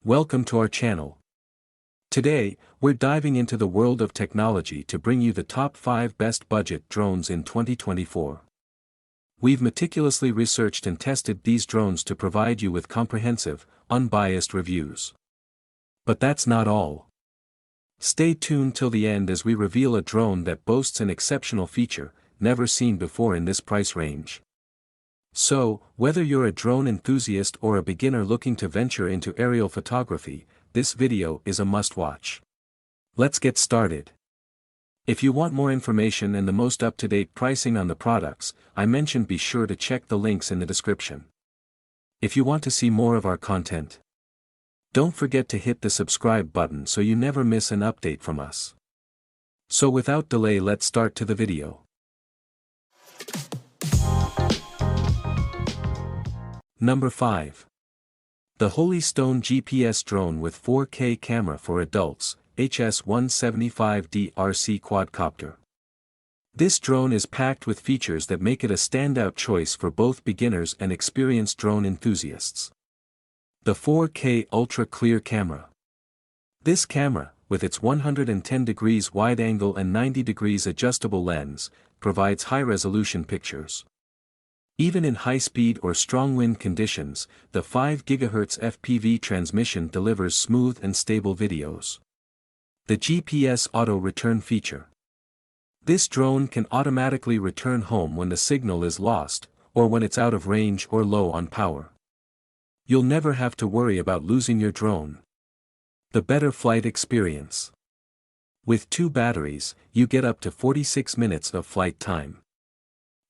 Welcome to our channel. Today, we're diving into the world of technology to bring you the top 5 best budget drones in 2024. We've meticulously researched and tested these drones to provide you with comprehensive, unbiased reviews. But that's not all. Stay tuned till the end as we reveal a drone that boasts an exceptional feature, never seen before in this price range. So, whether you're a drone enthusiast or a beginner looking to venture into aerial photography, this video is a must-watch. Let's get started. If you want more information and the most up-to-date pricing on the products I mentioned, be sure to check the links in the description. If you want to see more of our content, don't forget to hit the subscribe button so you never miss an update from us. So without delay, let's start to the video. Number 5. The Holy Stone GPS Drone with 4K camera for adults, HS720 RC quadcopter. This drone is packed with features that make it a standout choice for both beginners and experienced drone enthusiasts. The 4K Ultra Clear Camera. This camera, with its 110 degrees wide angle and 90 degrees adjustable lens, provides high-resolution pictures. Even in high-speed or strong wind conditions, the 5 GHz FPV transmission delivers smooth and stable videos. The GPS Auto Return feature. This drone can automatically return home when the signal is lost, or when it's out of range or low on power. You'll never have to worry about losing your drone. The better flight experience. With 2 batteries, you get up to 46 minutes of flight time.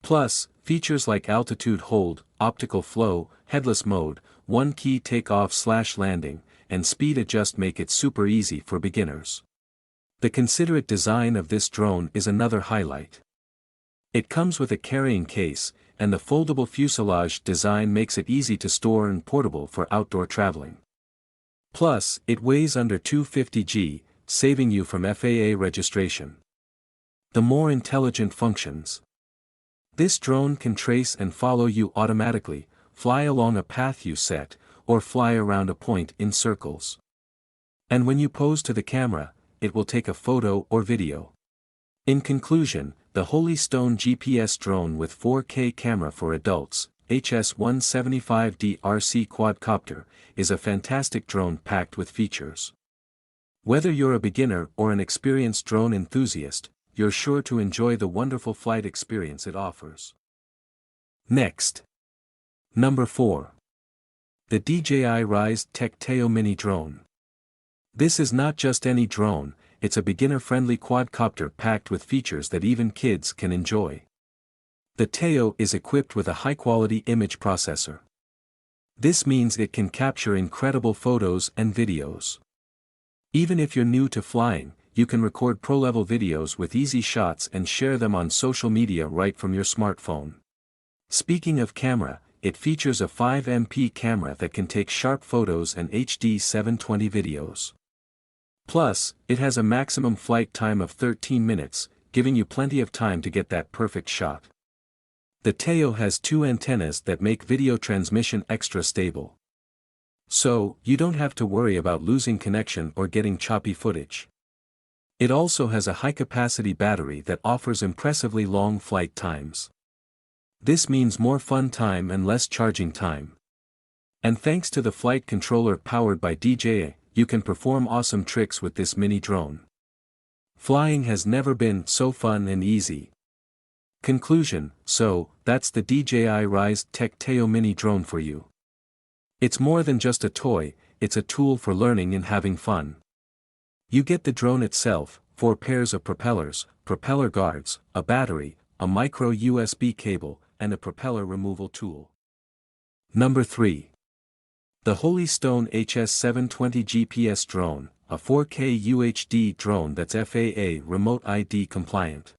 Plus, features like altitude hold, optical flow, headless mode, one-key takeoff/landing, and speed adjust make it super easy for beginners. The considerate design of this drone is another highlight. It comes with a carrying case, and the foldable fuselage design makes it easy to store and portable for outdoor traveling. Plus, it weighs under 250 g, saving you from FAA registration. The more intelligent functions. This drone can trace and follow you automatically, fly along a path you set, or fly around a point in circles. And when you pose to the camera, it will take a photo or video. In conclusion, the Holy Stone GPS drone with 4K camera for adults, HS720 RC quadcopter, is a fantastic drone packed with features. Whether you're a beginner or an experienced drone enthusiast, you're sure to enjoy the wonderful flight experience it offers. Next. Number 4. The DJI Ryze Tech Tello Mini Drone. This is not just any drone, it's a beginner-friendly quadcopter packed with features that even kids can enjoy. The Tello is equipped with a high-quality image processor. This means it can capture incredible photos and videos. Even if you're new to flying, you can record pro-level videos with easy shots and share them on social media right from your smartphone. Speaking of camera, it features a 5MP camera that can take sharp photos and HD 720 videos. Plus, it has a maximum flight time of 13 minutes, giving you plenty of time to get that perfect shot. The Tello has 2 antennas that make video transmission extra stable. So, you don't have to worry about losing connection or getting choppy footage. It also has a high-capacity battery that offers impressively long flight times. This means more fun time and less charging time. And thanks to the flight controller powered by DJI, you can perform awesome tricks with this mini drone. Flying has never been so fun and easy. Conclusion: so, that's the DJI Ryze Tech Tello Mini Drone for you. It's more than just a toy, it's a tool for learning and having fun. You get the drone itself, 4 pairs of propellers, propeller guards, a battery, a micro USB cable, and a propeller removal tool. Number 3. The Holy Stone HS720 GPS Drone, a 4K UHD drone that's FAA Remote ID compliant.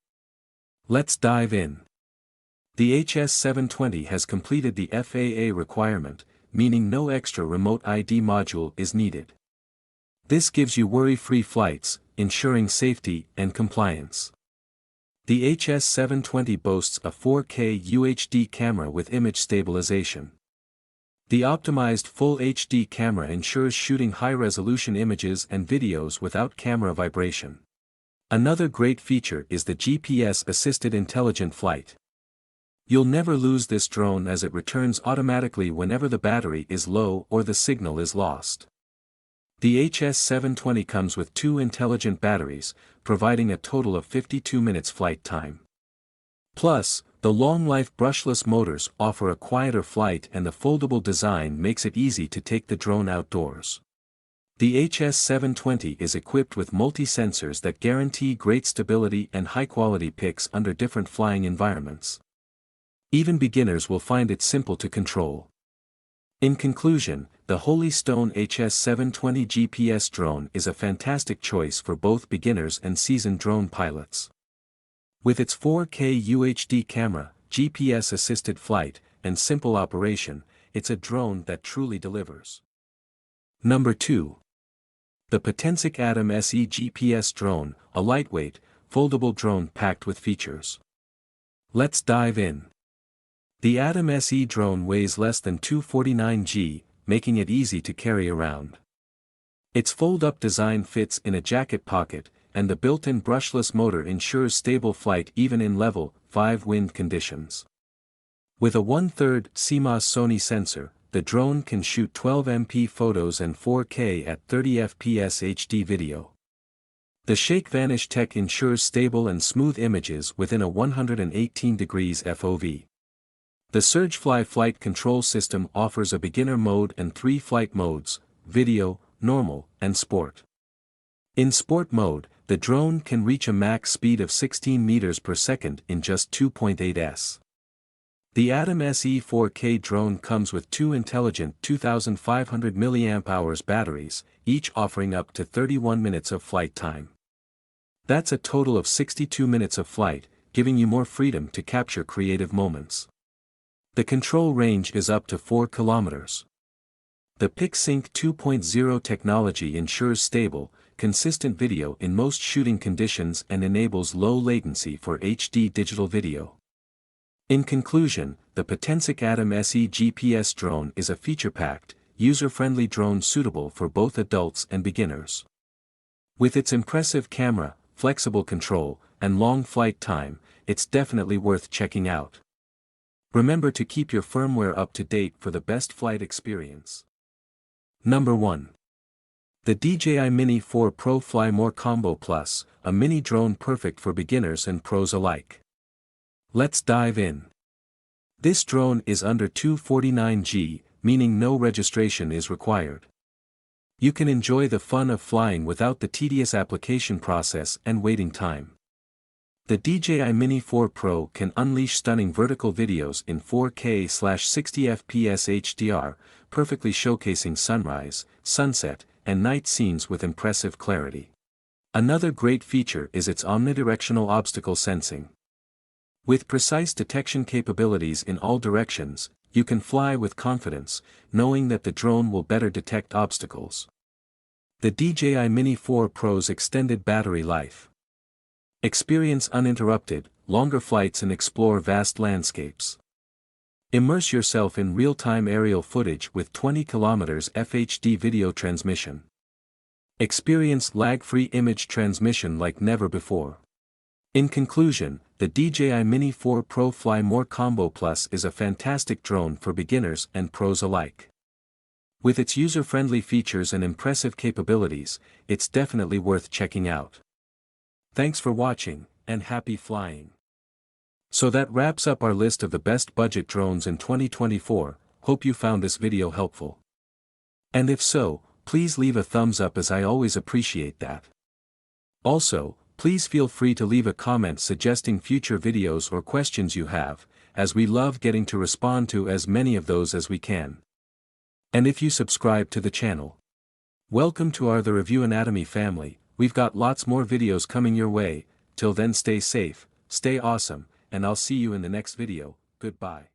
Let's dive in. The HS720 has completed the FAA requirement, meaning no extra remote ID module is needed. This gives you worry-free flights, ensuring safety and compliance. The HS720 boasts a 4K UHD camera with image stabilization. The optimized Full HD camera ensures shooting high-resolution images and videos without camera vibration. Another great feature is the GPS-assisted intelligent flight. You'll never lose this drone as it returns automatically whenever the battery is low or the signal is lost. The HS720 comes with 2 intelligent batteries, providing a total of 52 minutes flight time. Plus, the long-life brushless motors offer a quieter flight, and the foldable design makes it easy to take the drone outdoors. The HS720 is equipped with multi-sensors that guarantee great stability and high-quality pics under different flying environments. Even beginners will find it simple to control. In conclusion, the Stone HS720 GPS drone is a fantastic choice for both beginners and seasoned drone pilots. With its 4K UHD camera, GPS-assisted flight, and simple operation, it's a drone that truly delivers. Number 2. The Potensic Atom SE GPS Drone, a lightweight, foldable drone packed with features. Let's dive in. The Atom SE drone weighs less than 249 g, making it easy to carry around. Its fold-up design fits in a jacket pocket, and the built-in brushless motor ensures stable flight even in level 5 wind conditions. With a 1/3 CMOS Sony sensor, the drone can shoot 12MP photos and 4K at 30 fps HD video. The Shake Vanish tech ensures stable and smooth images within a 118 degrees FOV. The Surgefly flight control system offers a beginner mode and 3 flight modes: video, normal, and sport. In sport mode, the drone can reach a max speed of 16 meters per second in just 2.8 s. The Atom SE 4K drone comes with 2 intelligent 2500 mAh batteries, each offering up to 31 minutes of flight time. That's a total of 62 minutes of flight, giving you more freedom to capture creative moments. The control range is up to 4 kilometers. The PicSync 2.0 technology ensures stable, consistent video in most shooting conditions and enables low latency for HD digital video. In conclusion, the Potensic Atom SE GPS drone is a feature-packed, user-friendly drone suitable for both adults and beginners. With its impressive camera, flexible control, and long flight time, it's definitely worth checking out. Remember to keep your firmware up to date for the best flight experience. Number 1. The DJI Mini 4 Pro Fly More Combo Plus, a mini drone perfect for beginners and pros alike. Let's dive in. This drone is under 249 g, meaning no registration is required. You can enjoy the fun of flying without the tedious application process and waiting time. The DJI Mini 4 Pro can unleash stunning vertical videos in 4K/60 fps HDR, perfectly showcasing sunrise, sunset, and night scenes with impressive clarity. Another great feature is its omnidirectional obstacle sensing. With precise detection capabilities in all directions, you can fly with confidence, knowing that the drone will better detect obstacles. The DJI Mini 4 Pro's extended battery life. Experience uninterrupted, longer flights and explore vast landscapes. Immerse yourself in real-time aerial footage with 20 km FHD video transmission. Experience lag-free image transmission like never before. In conclusion, the DJI Mini 4 Pro Fly More Combo Plus is a fantastic drone for beginners and pros alike. With its user-friendly features and impressive capabilities, it's definitely worth checking out. Thanks for watching, and happy flying. So that wraps up our list of the best budget drones in 2024, hope you found this video helpful. And if so, please leave a thumbs up as I always appreciate that. Also, please feel free to leave a comment suggesting future videos or questions you have, as we love getting to respond to as many of those as we can. And if you subscribe to the channel, welcome to our The Review Anatomy family. We've got lots more videos coming your way. Till then, stay safe, stay awesome, and I'll see you in the next video. Goodbye.